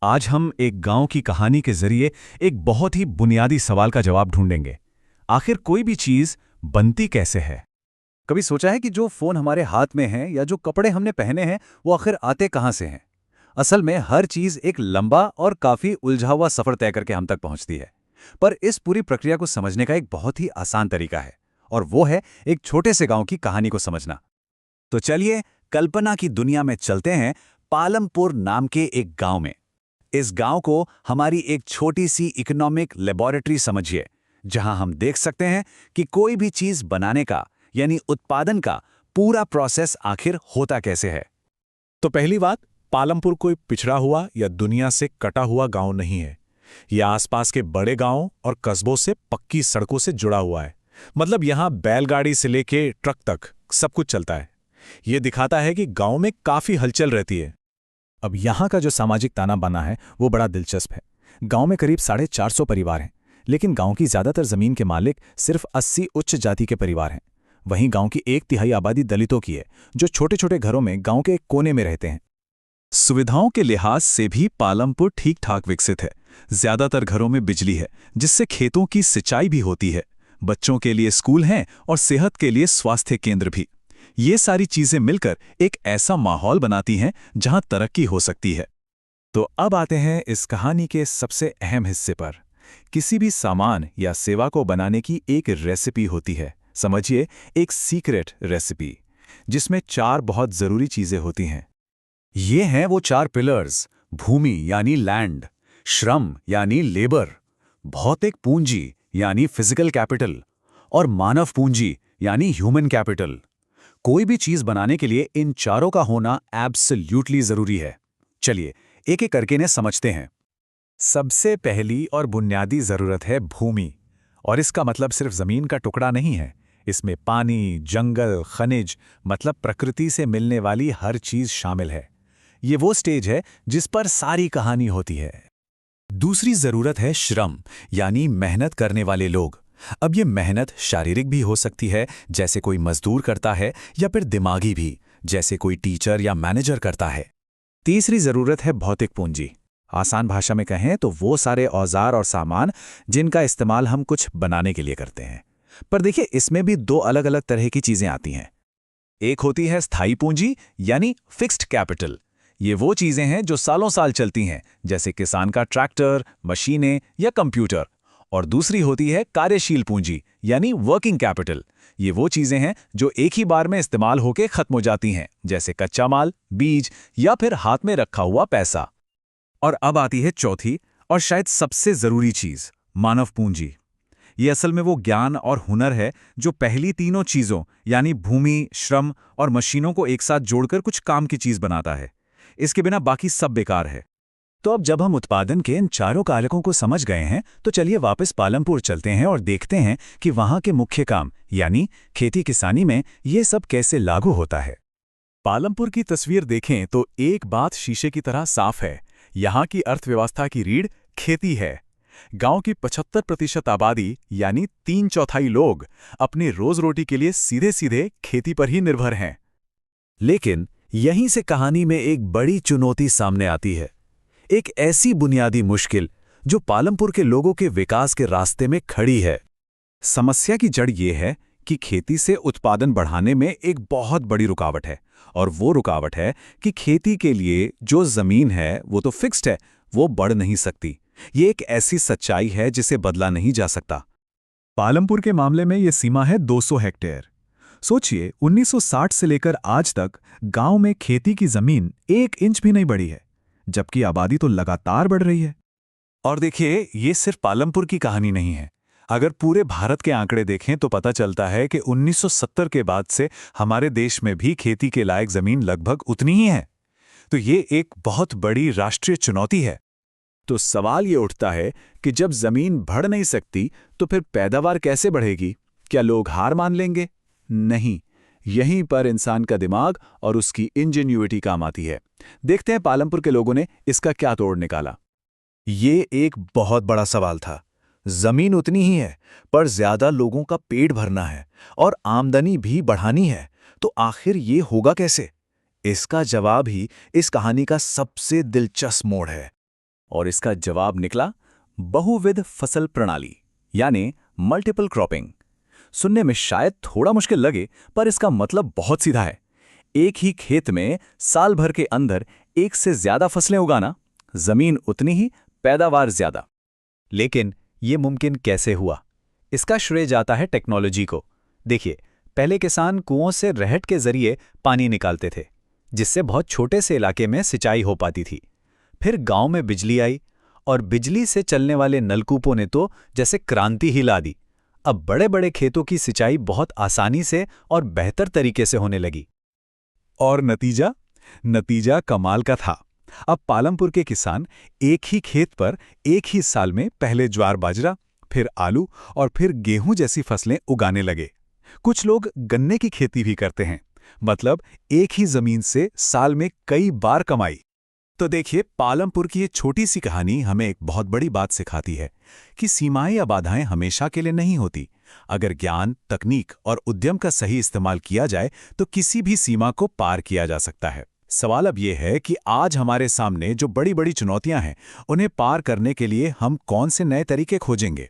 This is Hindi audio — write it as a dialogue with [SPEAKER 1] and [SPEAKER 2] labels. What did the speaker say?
[SPEAKER 1] आज हम एक गांव की कहानी के जरिए एक बहुत ही बुनियादी सवाल का जवाब ढूंढेंगे। आखिर कोई भी चीज बनती कैसे है?
[SPEAKER 2] कभी सोचा है कि जो फोन हमारे हाथ में है या जो कपड़े हमने पहने हैं वो आखिर आते कहाँ से हैं? असल में हर चीज एक लंबा और काफी उलझा हुआ सफर तय करके हम तक पहुंचती है। पर इस पूरी प्रक्रिया को समझने का एक बहुत ही आसान तरीका है, और वो है एक छोटे से गांव की कहानी को समझना। तो चलिए कल्पना की दुनिया में चलते हैं, पालमपुर नाम के एक गांव में। इस गांव को हमारी एक छोटी सी इकोनॉमिक लेबोरेटरी समझिए, जहां हम देख सकते हैं कि कोई भी चीज बनाने का यानी उत्पादन का पूरा प्रोसेस आखिर होता कैसे है।
[SPEAKER 3] तो पहली बात, पालमपुर कोई पिछड़ा हुआ या दुनिया से कटा हुआ गांव नहीं है। यह आसपास के बड़े गांवों और कस्बों से पक्की सड़कों से जुड़ा हुआ है। मतलब यहां बैलगाड़ी से लेके ट्रक तक सब कुछ चलता है। यह दिखाता है कि गांव में काफी हलचल रहती है।
[SPEAKER 4] अब यहाँ का जो सामाजिक ताना बाना है वो बड़ा दिलचस्प है। गांव में करीब 450 परिवार हैं, लेकिन गांव की ज्यादातर जमीन के मालिक सिर्फ 80 उच्च जाति के परिवार हैं। वहीं गांव की 1/3 आबादी दलितों की है, जो छोटे छोटे घरों में गांव के एक कोने में रहते हैं।
[SPEAKER 1] सुविधाओं के लिहाज से भी पालमपुर ठीक ठाक विकसित है। ज्यादातर घरों में बिजली है, जिससे खेतों की सिंचाई भी होती है। बच्चों के लिए स्कूल हैं और सेहत के लिए स्वास्थ्य केंद्र भी। ये सारी चीजें मिलकर एक ऐसा माहौल बनाती हैं जहां तरक्की हो सकती है।
[SPEAKER 4] तो अब आते हैं इस कहानी के सबसे अहम हिस्से पर। किसी भी सामान या सेवा को बनाने की एक रेसिपी होती है। समझिए, एक सीक्रेट रेसिपी, जिसमें 4 बहुत जरूरी चीजें होती हैं।
[SPEAKER 2] ये हैं वो 4 पिलर्स: भूमि यानी लैंड, श्रम यानी लेबर, भौतिक पूंजी यानी फिजिकल कैपिटल, और मानव पूंजी यानी ह्यूमन कैपिटल। कोई भी चीज बनाने के लिए इन चारों का होना एब्सोल्यूटली जरूरी है। चलिए एक एक करके इन्हें समझते हैं।
[SPEAKER 4] सबसे पहली और बुनियादी जरूरत है भूमि, और इसका मतलब सिर्फ जमीन का टुकड़ा नहीं है। इसमें पानी, जंगल, खनिज, मतलब प्रकृति से मिलने वाली हर चीज शामिल है। ये वो स्टेज है जिस पर सारी कहानी होती है। दूसरी जरूरत है श्रम, यानी मेहनत करने वाले लोग। अब ये मेहनत शारीरिक भी हो सकती है, जैसे कोई मजदूर करता है, या फिर दिमागी भी, जैसे कोई टीचर या मैनेजर करता है। तीसरी जरूरत है भौतिक पूंजी। आसान भाषा में कहें तो वो सारे औजार और सामान जिनका इस्तेमाल हम कुछ बनाने के लिए करते हैं। पर देखिए, इसमें भी 2 अलग अलग तरह की चीजें आती हैं। एक होती है स्थायी पूंजी, यानी फिक्स्ड कैपिटल। ये वो चीजें हैं जो सालों साल चलती हैं, जैसे किसान का ट्रैक्टर, मशीनें या कंप्यूटर। और दूसरी होती है कार्यशील पूंजी, यानी वर्किंग कैपिटल। ये वो चीजें हैं जो एक ही बार में इस्तेमाल होकर खत्म हो जाती हैं, जैसे कच्चा माल, बीज या फिर हाथ में रखा हुआ पैसा। और अब आती है चौथी और शायद सबसे जरूरी चीज, मानव पूंजी। ये असल में वो ज्ञान और हुनर है जो पहली तीनों चीजों यानी भूमि, श्रम और मशीनों को एक साथ जोड़कर कुछ काम की चीज बनाता है। इसके बिना बाकी सब बेकार है। तो अब जब हम उत्पादन के इन चारों कारकों को समझ गए हैं, तो चलिए वापस पालमपुर चलते हैं और देखते हैं कि वहां के मुख्य काम यानी खेती किसानी में ये सब कैसे लागू होता है। पालमपुर की तस्वीर देखें तो एक बात शीशे की तरह साफ है। यहाँ की अर्थव्यवस्था की रीढ़ खेती है। गांव की 75% आबादी यानी 3/4 लोग अपनी रोज रोटी के लिए सीधे सीधे खेती पर ही निर्भर हैं।
[SPEAKER 2] लेकिन यहीं से कहानी में एक बड़ी चुनौती सामने आती है। एक ऐसी बुनियादी मुश्किल जो पालमपुर के लोगों के विकास के रास्ते में खड़ी है।
[SPEAKER 4] समस्या की जड़ ये है कि खेती से उत्पादन बढ़ाने में एक बहुत बड़ी रुकावट है, और वो रुकावट है कि खेती के लिए जो जमीन है वो तो फिक्स्ड है, वो बढ़ नहीं सकती। ये एक ऐसी सच्चाई है जिसे बदला नहीं जा सकता। पालमपुर के मामले में ये सीमा है 200 हेक्टेयर। सोचिए, 1960 से लेकर आज तक गांव में खेती की जमीन 1 इंच भी नहीं बढ़ी है, जबकि आबादी तो लगातार बढ़ रही है।
[SPEAKER 2] और देखिए, ये सिर्फ पालमपुर की कहानी नहीं है। अगर पूरे भारत के आंकड़े देखें तो पता चलता है कि 1970 के बाद से हमारे देश में भी खेती के लायक जमीन लगभग उतनी ही है। तो ये एक बहुत बड़ी राष्ट्रीय चुनौती है। तो सवाल ये उठता है कि जब जमीन बढ़ नहीं सकती तो फिर पैदावार कैसे बढ़ेगी? क्या लोग हार मान लेंगे? नहीं, यहीं पर इंसान का दिमाग और उसकी इंजेन्युइटी काम आती है। देखते हैं पालमपुर के लोगों ने इसका क्या तोड़ निकाला। ये एक बहुत बड़ा सवाल था। जमीन उतनी ही है, पर ज्यादा लोगों का पेट भरना है और आमदनी भी बढ़ानी है, तो आखिर ये होगा कैसे? इसका जवाब ही इस कहानी का सबसे दिलचस्प मोड़ है।
[SPEAKER 1] और इसका जवाब निकला बहुविध फसल प्रणाली, यानी मल्टीपल क्रॉपिंग। सुनने में शायद थोड़ा मुश्किल लगे, पर इसका मतलब बहुत सीधा है। एक ही खेत में साल भर के अंदर एक से ज्यादा फसलें उगाना, जमीन उतनी ही, पैदावार ज्यादा।
[SPEAKER 4] लेकिन ये मुमकिन कैसे हुआ? इसका श्रेय जाता है टेक्नोलॉजी को। देखिए, पहले किसान कुओं से रहट के जरिए पानी निकालते थे, जिससे बहुत छोटे से इलाके में सिंचाई हो पाती थी। फिर गांव में बिजली आई, और बिजली से चलने वाले नलकूपों ने तो जैसे क्रांति ही ला दी। अब बड़े बड़े खेतों की सिंचाई बहुत आसानी से और बेहतर तरीके से होने लगी।
[SPEAKER 2] और नतीजा कमाल का था। अब पालमपुर के किसान एक ही खेत पर एक ही साल में पहले ज्वार बाजरा, फिर आलू और फिर गेहूं जैसी फसलें उगाने लगे। कुछ लोग गन्ने की खेती भी करते हैं, मतलब एक ही जमीन से साल में कई बार कमाई।
[SPEAKER 3] तो देखिए, पालमपुर की ये छोटी सी कहानी हमें एक बहुत बड़ी बात सिखाती है कि सीमाएं या बाधाएं हमेशा के लिए नहीं होती। अगर ज्ञान, तकनीक और उद्यम का सही इस्तेमाल किया जाए तो किसी भी सीमा को पार किया जा सकता है। सवाल अब यह है कि आज हमारे सामने जो बड़ी बड़ी चुनौतियां हैं, उन्हें पार करने के लिए हम कौन से नए तरीके खोजेंगे।